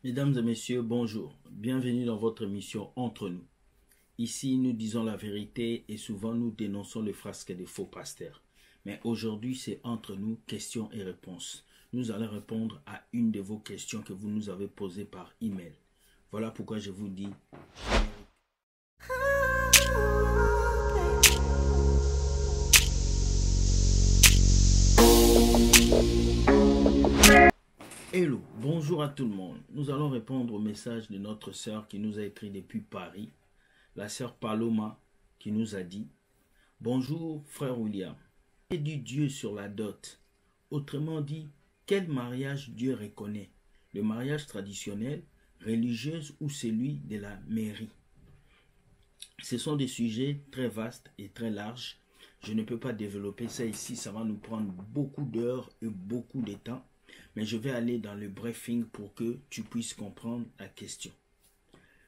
Mesdames et messieurs, bonjour. Bienvenue dans votre émission Entre nous. Ici, nous disons la vérité et souvent nous dénonçons le frasque des faux pasteurs. Mais aujourd'hui, c'est Entre nous, questions et réponses. Nous allons répondre à une de vos questions que vous nous avez posées par email. Voilà pourquoi je vous dis Hello, bonjour à tout le monde. Nous allons répondre au message de notre sœur qui nous a écrit depuis Paris, la sœur Paloma, qui nous a dit « Bonjour frère William, que dit Dieu sur la dot? Autrement dit, quel mariage Dieu reconnaît? Le mariage traditionnel, religieux ou celui de la mairie ?» Ce sont des sujets très vastes et très larges. Je ne peux pas développer ça ici, ça va nous prendre beaucoup d'heures et beaucoup de temps. Mais je vais aller dans le briefing pour que tu puisses comprendre la question.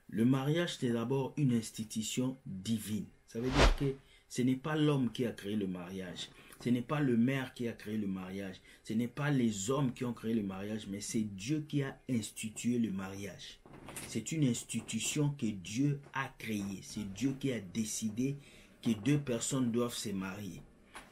Le mariage, c'est d'abord une institution divine. Ça veut dire que ce n'est pas l'homme qui a créé le mariage. Ce n'est pas le maire qui a créé le mariage. Ce n'est pas les hommes qui ont créé le mariage, mais c'est Dieu qui a institué le mariage. C'est une institution que Dieu a créée. C'est Dieu qui a décidé que deux personnes doivent se marier.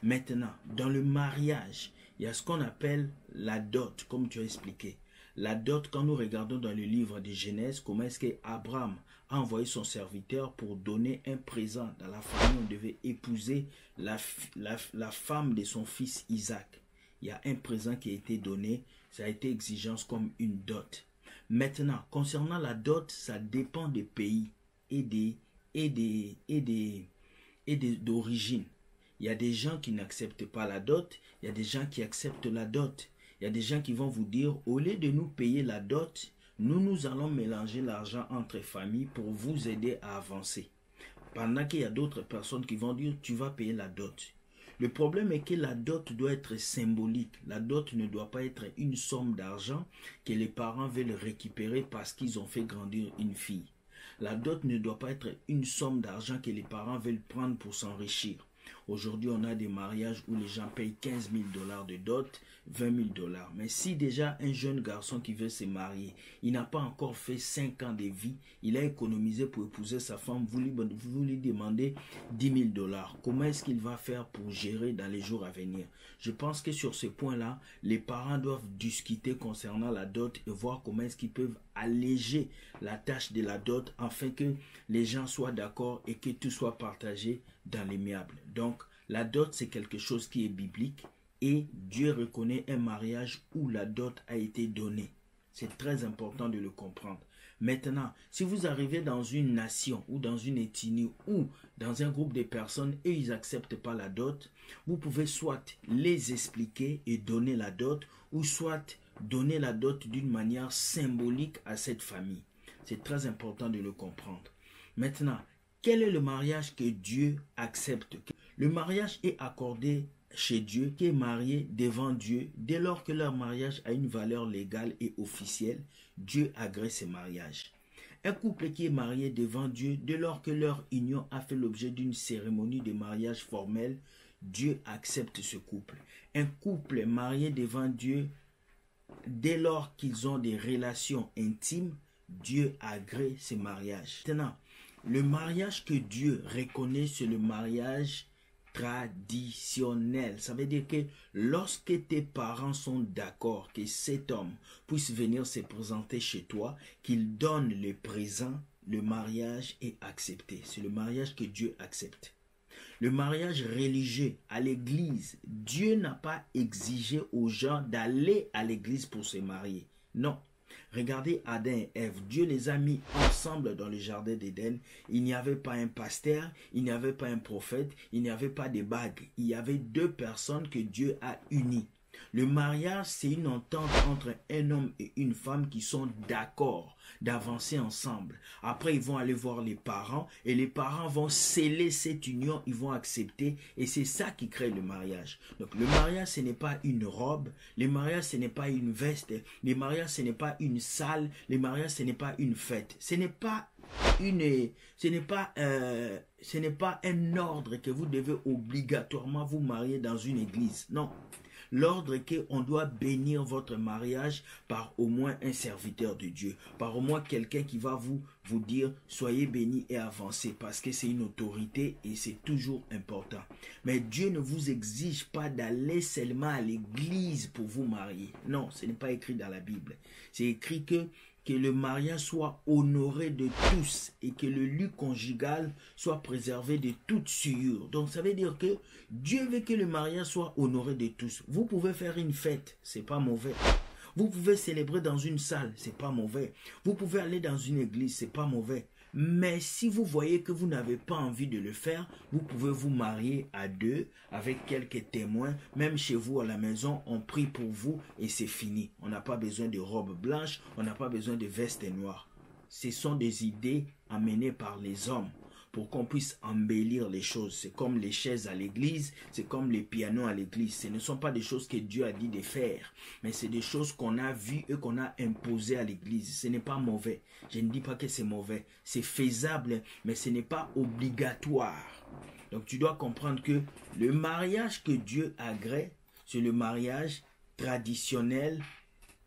Maintenant, dans le mariage, il y a ce qu'on appelle la dot, comme tu as expliqué. La dot, quand nous regardons dans le livre de Genèse, comment est-ce qu'Abraham a envoyé son serviteur pour donner un présent dans la famille, on devait épouser la femme de son fils Isaac. Il y a un présent qui a été donné, ça a été exigence comme une dot. Maintenant, concernant la dot, ça dépend des pays et d'origine. Il y a des gens qui n'acceptent pas la dot, il y a des gens qui acceptent la dot. Il y a des gens qui vont vous dire, au lieu de nous payer la dot, nous allons mélanger l'argent entre familles pour vous aider à avancer. Pendant qu'il y a d'autres personnes qui vont dire, tu vas payer la dot. Le problème est que la dot doit être symbolique. La dot ne doit pas être une somme d'argent que les parents veulent récupérer parce qu'ils ont fait grandir une fille. La dot ne doit pas être une somme d'argent que les parents veulent prendre pour s'enrichir. Aujourd'hui, on a des mariages où les gens payent 15 000 $ de dot, 20 000 $. Mais si déjà un jeune garçon qui veut se marier, il n'a pas encore fait 5 ans de vie, il a économisé pour épouser sa femme, vous lui demandez 10 000 $. Comment est-ce qu'il va faire pour gérer dans les jours à venir? Je pense que sur ce point-là, les parents doivent discuter concernant la dot et voir comment est-ce qu'ils peuvent alléger la tâche de la dot afin que les gens soient d'accord et que tout soit partagé dans l'amiable. Donc, la dot, c'est quelque chose qui est biblique et Dieu reconnaît un mariage où la dot a été donnée. C'est très important de le comprendre. Maintenant, si vous arrivez dans une nation ou dans une ethnie ou dans un groupe de personnes et ils n'acceptent pas la dot, vous pouvez soit les expliquer et donner la dot ou soit donner la dot d'une manière symbolique à cette famille. C'est très important de le comprendre. Maintenant, quel est le mariage que Dieu accepte? Le mariage est accordé chez Dieu, qui est marié devant Dieu. Dès lors que leur mariage a une valeur légale et officielle, Dieu agrée ce mariage. Un couple qui est marié devant Dieu, dès lors que leur union a fait l'objet d'une cérémonie de mariage formelle, Dieu accepte ce couple. Un couple marié devant Dieu, dès lors qu'ils ont des relations intimes, Dieu agrée ce mariage. Maintenant, le mariage que Dieu reconnaît, c'est le mariage traditionnel. Ça veut dire que lorsque tes parents sont d'accord que cet homme puisse venir se présenter chez toi, qu'il donne le présent, le mariage est accepté. C'est le mariage que Dieu accepte. Le mariage religieux à l'église, Dieu n'a pas exigé aux gens d'aller à l'église pour se marier. Non. Regardez Adam et Ève, Dieu les a mis ensemble dans le jardin d'Éden. Il n'y avait pas un pasteur, il n'y avait pas un prophète, il n'y avait pas de bague. Il y avait deux personnes que Dieu a unies. Le mariage, c'est une entente entre un homme et une femme qui sont d'accord d'avancer ensemble. Après, ils vont aller voir les parents et les parents vont sceller cette union, ils vont accepter et c'est ça qui crée le mariage. Donc, le mariage, ce n'est pas une robe, le mariage, ce n'est pas une veste, le mariage, ce n'est pas une salle, le mariage, ce n'est pas une fête. Ce n'est pas un ordre que vous devez obligatoirement vous marier dans une église. Non. L'ordre est qu'on doit bénir votre mariage par au moins un serviteur de Dieu, par au moins quelqu'un qui va vous dire soyez bénis et avancez, parce que c'est une autorité et c'est toujours important. Mais Dieu ne vous exige pas d'aller seulement à l'église pour vous marier. Non, ce n'est pas écrit dans la Bible. C'est écrit que le mariage soit honoré de tous et que le lit conjugal soit préservé de toute souillure. Donc ça veut dire que Dieu veut que le mariage soit honoré de tous. Vous pouvez faire une fête, c'est pas mauvais. Vous pouvez célébrer dans une salle, c'est pas mauvais. Vous pouvez aller dans une église, c'est pas mauvais. Mais si vous voyez que vous n'avez pas envie de le faire, vous pouvez vous marier à deux avec quelques témoins. Même chez vous à la maison, on prie pour vous et c'est fini. On n'a pas besoin de robe blanche, on n'a pas besoin de veste noire. Ce sont des idées amenées par les hommes pour qu'on puisse embellir les choses. C'est comme les chaises à l'église, c'est comme les pianos à l'église. Ce ne sont pas des choses que Dieu a dit de faire, mais c'est des choses qu'on a vues et qu'on a imposées à l'église. Ce n'est pas mauvais. Je ne dis pas que c'est mauvais. C'est faisable, mais ce n'est pas obligatoire. Donc tu dois comprendre que le mariage que Dieu agrée, c'est le mariage traditionnel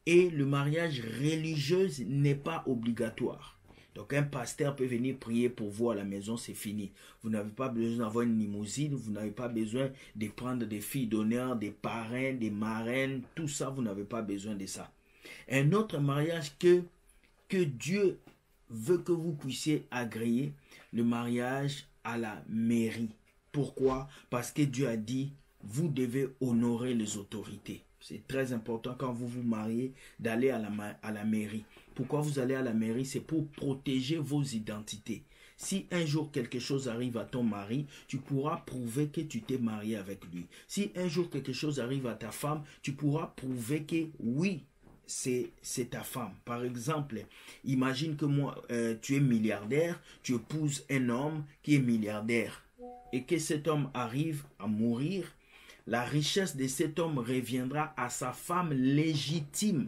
et le mariage religieux n'est pas obligatoire. Donc un pasteur peut venir prier pour vous à la maison, c'est fini. Vous n'avez pas besoin d'avoir une limousine, vous n'avez pas besoin de prendre des filles d'honneur, des parrains, des marraines, tout ça, vous n'avez pas besoin de ça. Un autre mariage que Dieu veut que vous puissiez agréer, le mariage à la mairie. Pourquoi? Parce que Dieu a dit, vous devez honorer les autorités. C'est très important quand vous vous mariez d'aller à la mairie. Pourquoi vous allez à la mairie? C'est pour protéger vos identités. Si un jour quelque chose arrive à ton mari, tu pourras prouver que tu t'es marié avec lui. Si un jour quelque chose arrive à ta femme, tu pourras prouver que oui, c'est ta femme. Par exemple, imagine que tu es milliardaire, tu épouses un homme qui est milliardaire et que cet homme arrive à mourir. La richesse de cet homme reviendra à sa femme légitime.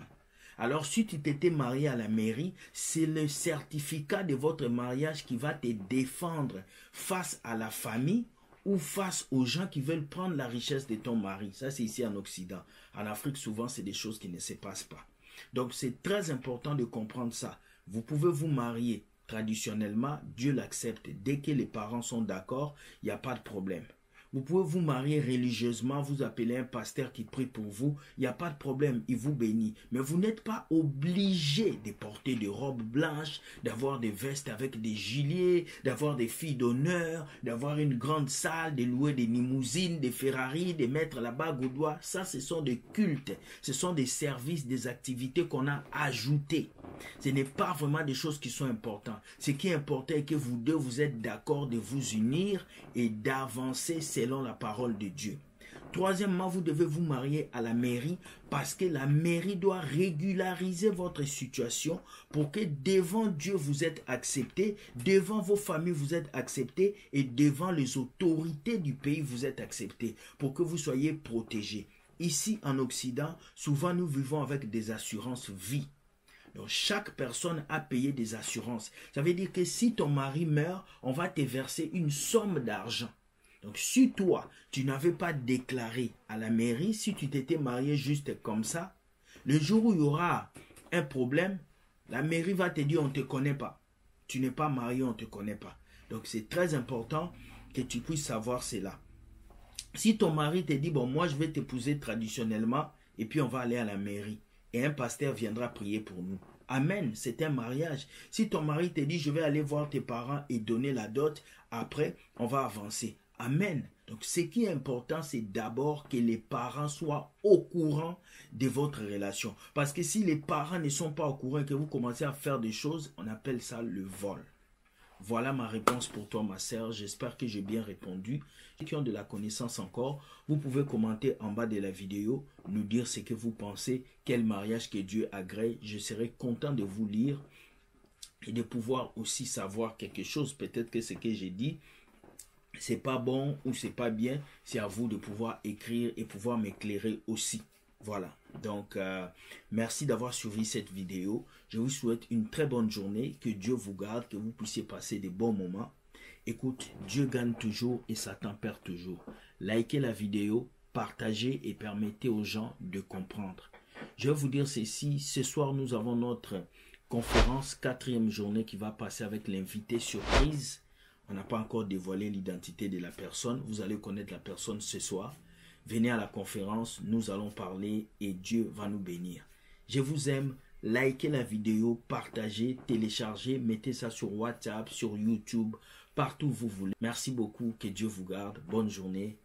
Alors si tu t'étais marié à la mairie, c'est le certificat de votre mariage qui va te défendre face à la famille ou face aux gens qui veulent prendre la richesse de ton mari. Ça c'est ici en Occident. En Afrique souvent c'est des choses qui ne se passent pas. Donc c'est très important de comprendre ça. Vous pouvez vous marier traditionnellement, Dieu l'accepte. Dès que les parents sont d'accord, il n'y a pas de problème. Vous pouvez vous marier religieusement, vous appelez un pasteur qui prie pour vous, il n'y a pas de problème, il vous bénit. Mais vous n'êtes pas obligé de porter des robes blanches, d'avoir des vestes avec des gilets, d'avoir des filles d'honneur, d'avoir une grande salle, de louer des limousines, des Ferrari, de mettre la bague au doigt. Ça, ce sont des cultes, ce sont des services, des activités qu'on a ajoutées. Ce n'est pas vraiment des choses qui sont importantes. Ce qui est important est que vous deux, vous êtes d'accord de vous unir et d'avancer selon la parole de Dieu. Troisièmement, vous devez vous marier à la mairie parce que la mairie doit régulariser votre situation pour que devant Dieu vous êtes accepté, devant vos familles vous êtes accepté et devant les autorités du pays vous êtes accepté pour que vous soyez protégés. Ici en Occident, souvent nous vivons avec des assurances vie. Donc chaque personne a payé des assurances. Ça veut dire que si ton mari meurt, on va te verser une somme d'argent. Donc si toi, tu n'avais pas déclaré à la mairie, si tu t'étais marié juste comme ça, le jour où il y aura un problème, la mairie va te dire on ne te connaît pas. Tu n'es pas marié, on ne te connaît pas. Donc c'est très important que tu puisses savoir cela. Si ton mari te dit, bon moi je vais t'épouser traditionnellement et puis on va aller à la mairie et un pasteur viendra prier pour nous. Amen, c'est un mariage. Si ton mari te dit, je vais aller voir tes parents et donner la dot, après on va avancer. Amen. Donc ce qui est important, c'est d'abord que les parents soient au courant de votre relation. Parce que si les parents ne sont pas au courant et que vous commencez à faire des choses, on appelle ça le vol. Voilà ma réponse pour toi, ma sœur. J'espère que j'ai bien répondu. Ceux qui ont de la connaissance encore, vous pouvez commenter en bas de la vidéo, nous dire ce que vous pensez, quel mariage que Dieu agrée. Je serai content de vous lire et de pouvoir aussi savoir quelque chose. Peut-être que ce que j'ai dit, c'est pas bon ou c'est pas bien. C'est à vous de pouvoir écrire et pouvoir m'éclairer aussi. Voilà, donc merci d'avoir suivi cette vidéo. Je vous souhaite une très bonne journée, que Dieu vous garde, que vous puissiez passer des bons moments. Écoute, Dieu gagne toujours et Satan perd toujours. Likez la vidéo, partagez et permettez aux gens de comprendre. Je vais vous dire ceci, ce soir nous avons notre conférence, 4e journée qui va passer avec l'invité surprise. On n'a pas encore dévoilé l'identité de la personne, vous allez connaître la personne ce soir. Venez à la conférence, nous allons parler et Dieu va nous bénir. Je vous aime, likez la vidéo, partagez, téléchargez, mettez ça sur WhatsApp, sur YouTube, partout où vous voulez. Merci beaucoup, que Dieu vous garde, bonne journée.